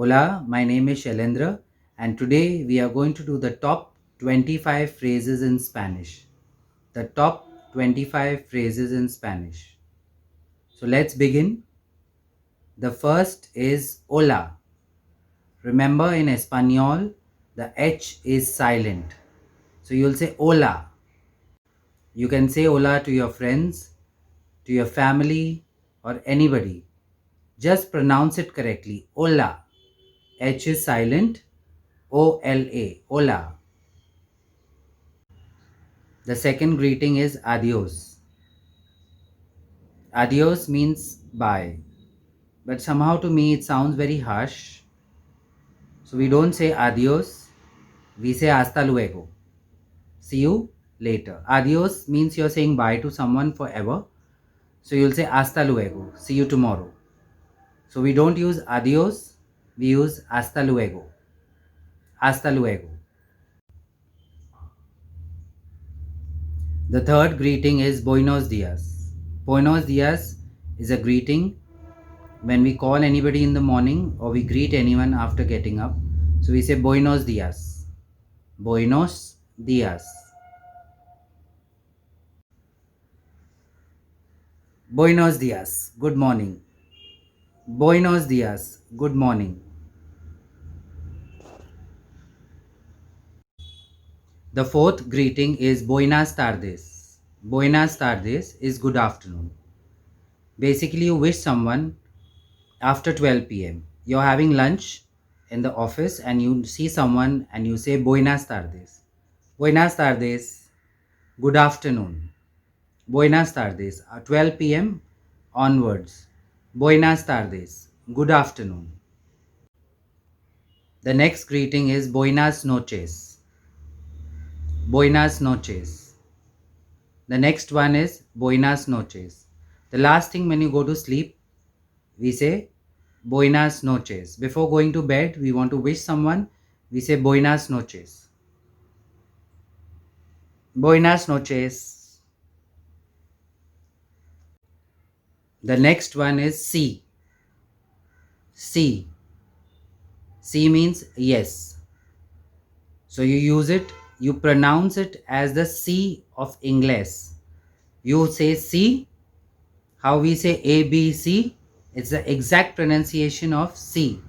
Hola, my name is Shailendra, and today we are going to do the top 25 phrases in Spanish. The top 25 phrases in Spanish. So let's begin. The first is hola. Remember, in Espanol, the H is silent. So you'll say hola. You can say hola to your friends, to your family, or anybody. Just pronounce it correctly. Hola. H is silent. O-L-A. Hola. The second greeting is adios. Adios means bye, but somehow to me it sounds very harsh. So we don't say adios, we say hasta luego. See you later. Adios means you're saying bye to someone forever. So you'll say hasta luego. See you tomorrow. So we don't use adios, we use hasta luego. Hasta luego. The third greeting is buenos dias. Buenos dias is a greeting when we call anybody in the morning or we greet anyone after getting up. So we say buenos dias. Buenos dias. Buenos dias. Good morning. Buenos dias. Good morning. The fourth greeting is buenas tardes. Buenas tardes is good afternoon. Basically, you wish someone after 12 p.m. You're having lunch in the office and you see someone and you say buenas tardes. Buenas tardes. Good afternoon. Buenas tardes. 12 p.m. onwards. Buenas tardes. Good afternoon. The next greeting is buenas noches. Buenas noches. The next one is buenas noches. The last thing when you go to sleep, we say buenas noches. Before going to bed, we want to wish someone, we say buenas noches. Buenas noches. The next one is sí. Sí. Sí means yes. So you use it, you pronounce it as the C of English. You say C, how we say A, B, C, it's the exact pronunciation of C.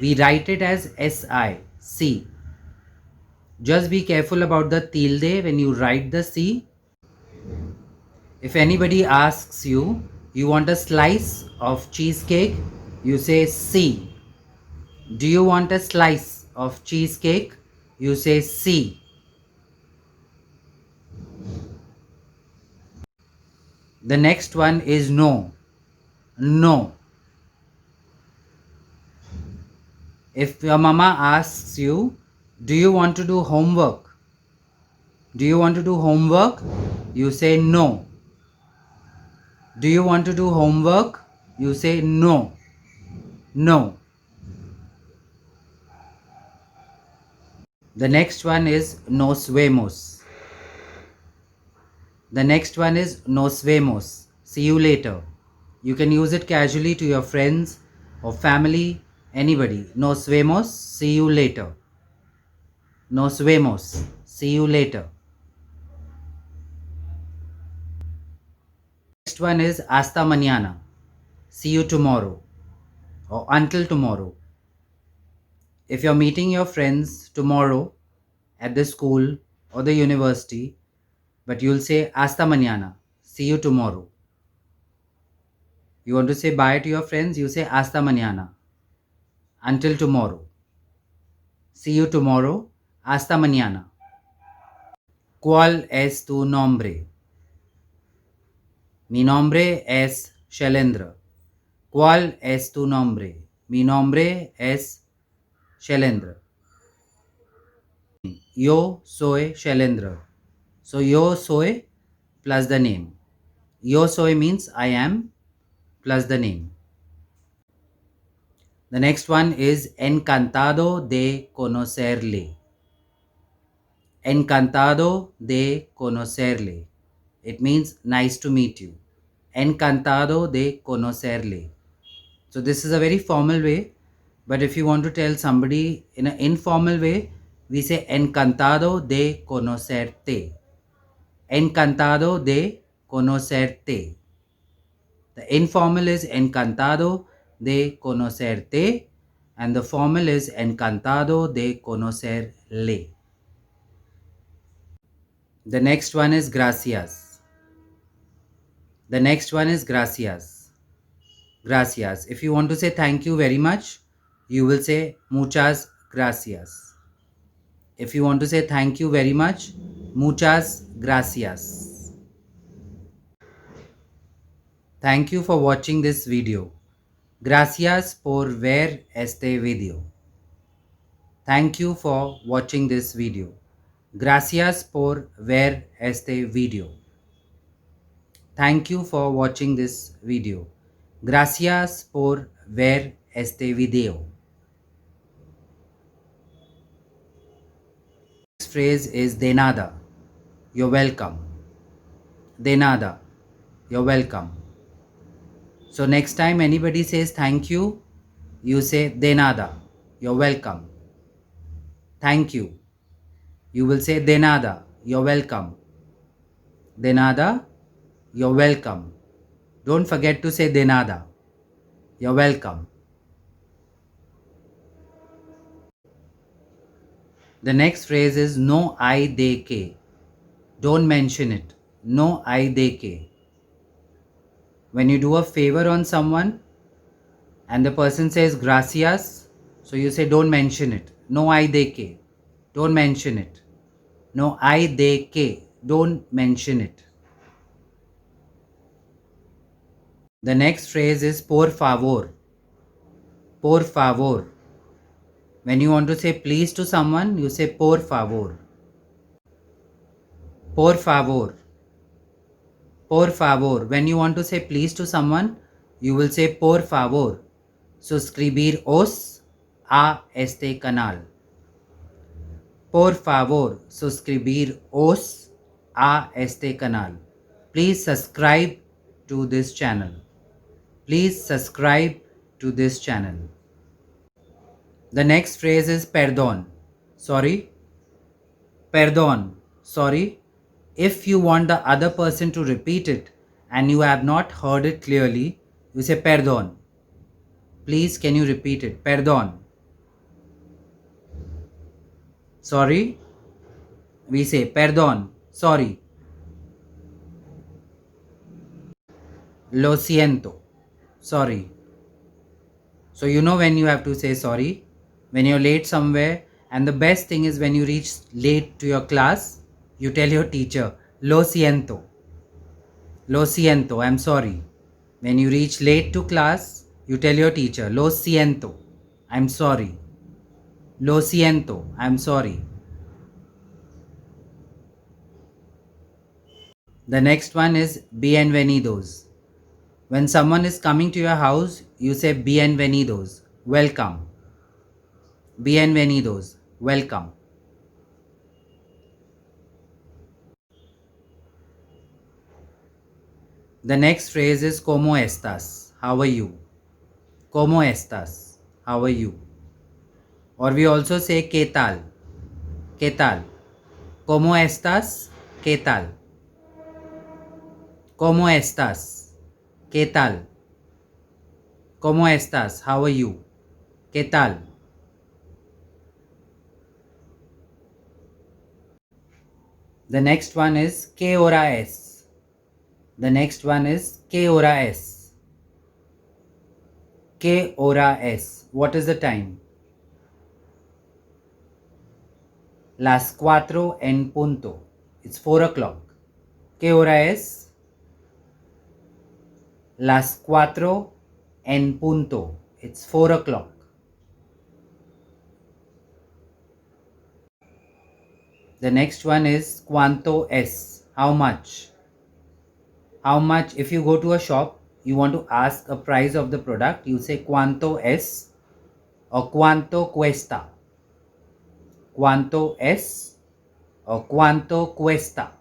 We write it as S-I, C. Just be careful about the tilde when you write the C. If anybody asks you, you want a slice of cheesecake, you say C. Do you want a slice of cheesecake? You say C. The next one is no. No. If your mama asks you, do you want to do homework? Do you want to do homework? You say no. Do you want to do homework? You say no. No. The next one is nos vemos. The next one is nos vemos. See you later. You can use it casually to your friends or family, anybody. Nos vemos. See you later. Nos vemos. See you later. Next one is hasta mañana. See you tomorrow or until tomorrow. If you're meeting your friends tomorrow at the school or the university, but you'll say hasta mañana. See you tomorrow. You want to say bye to your friends, you say hasta mañana. Until tomorrow. See you tomorrow. Hasta mañana. ¿Cuál es tu nombre? Mi nombre es Shailendra. ¿Cuál es tu nombre? Mi nombre es Shailendra. Yo soy Shailendra. So yo soy plus the name. Yo soy means I am plus the name. The next one is encantado de conocerle. Encantado de conocerle. It means nice to meet you. Encantado de conocerle. So this is a very formal way But if you want to tell somebody in an informal way, we say encantado de conocerte. Encantado de conocerte. The informal is encantado de conocerte and the formal is encantado de conocerle. The next one is gracias. The next one is gracias. Gracias. If you want to say thank you very much, you will say muchas gracias. If you want to say thank you very much, muchas gracias. Thank you for watching this video. Gracias por ver este video. Thank you for watching this video. Gracias por ver este video. Thank you for watching this video. Gracias por ver este video. Next phrase is de nada. You're welcome. De nada. You're welcome. So next time anybody says thank you, you say de nada. You're welcome. Thank you. You will say de nada. You're welcome. De nada. You're welcome. Don't forget to say de nada. You're welcome. The next phrase is no hay de que. Don't mention it. No hay de que. When you do a favor on someone and the person says gracias, so you say don't mention it. No hay de que. Don't mention it. No hay de que. Don't mention it. The next phrase is por favor. Por favor. When you want to say please to someone, you say por favor. Por favor. Por favor. When you want to say please to someone, you will say por favor. Suscribiros a este canal. Por favor, suscribiros a este canal. Please subscribe to this channel. Please subscribe to this channel. The next phrase is perdón. Sorry. Perdón. Sorry. If you want the other person to repeat it and you have not heard it clearly, you say perdón. Please, can you repeat it? Perdón. Sorry. We say perdón. Sorry. Lo siento. Sorry. So you know when you have to say sorry. When you're late somewhere, and the best thing is when you reach late to your class, you tell your teacher, lo siento. Lo siento, I'm sorry. When you reach late to class, you tell your teacher, lo siento, I'm sorry. Lo siento, I'm sorry. The next one is bienvenidos. When someone is coming to your house, you say bienvenidos, welcome. Bienvenidos, welcome. The next phrase is ¿Cómo estás? How are you? ¿Cómo estás? How are you? Or we also say ¿Qué tal? ¿Qué tal? ¿Cómo estás? ¿Qué tal? ¿Cómo estás? ¿Qué tal? ¿Cómo estás? How are you? ¿Qué tal? The next one is ¿Qué hora es? The next one is ¿Qué hora es? ¿Qué hora es? What is the time? Las 4 en punto. It's 4 o'clock. ¿Qué hora es? Las 4 en punto. It's 4 o'clock. The next one is ¿Cuánto es? How much? How much? If you go to a shop, you want to ask a price of the product, you say ¿Cuánto es? Or ¿Cuánto cuesta? ¿Cuánto es? Or ¿Cuánto cuesta?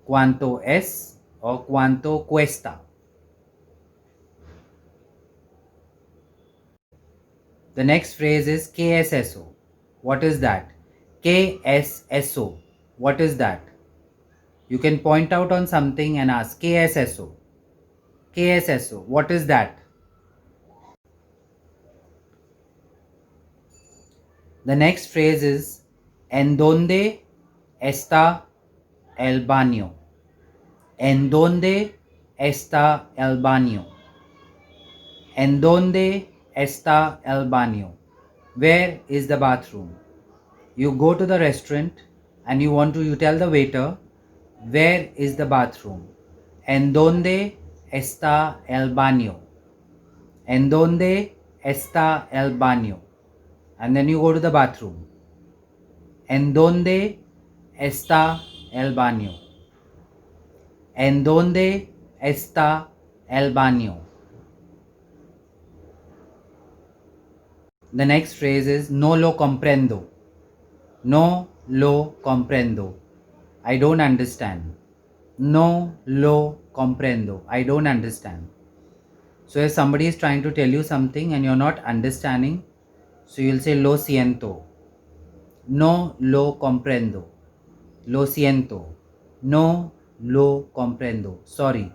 ¿Cuánto es? Or ¿Cuánto cuesta? The next phrase is KSSO. What is that? KSSO. What is that? You can point out on something and ask KSSO. KSSO. What is that? The next phrase is En donde está el baño? En donde está el baño? En donde está el baño? Where is the bathroom? You go to the restaurant and you tell the waiter, where is the bathroom? En donde está el baño? En donde está el baño? And then you go to the bathroom. En donde está el baño? En donde está el baño? The next phrase is no lo comprendo. No lo comprendo. I don't understand. No lo comprendo. I don't understand. So if somebody is trying to tell you something and you're not understanding, so you'll say lo siento. No lo comprendo. Lo siento. No lo comprendo. Sorry.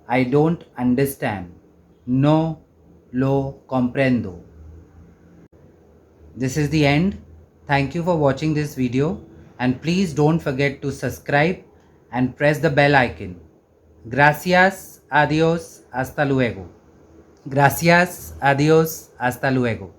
I don't understand. No lo comprendo. This is the end. Thank you for watching this video and please don't forget to subscribe and press the bell icon. Gracias, adiós, hasta luego. Gracias, adiós, hasta luego.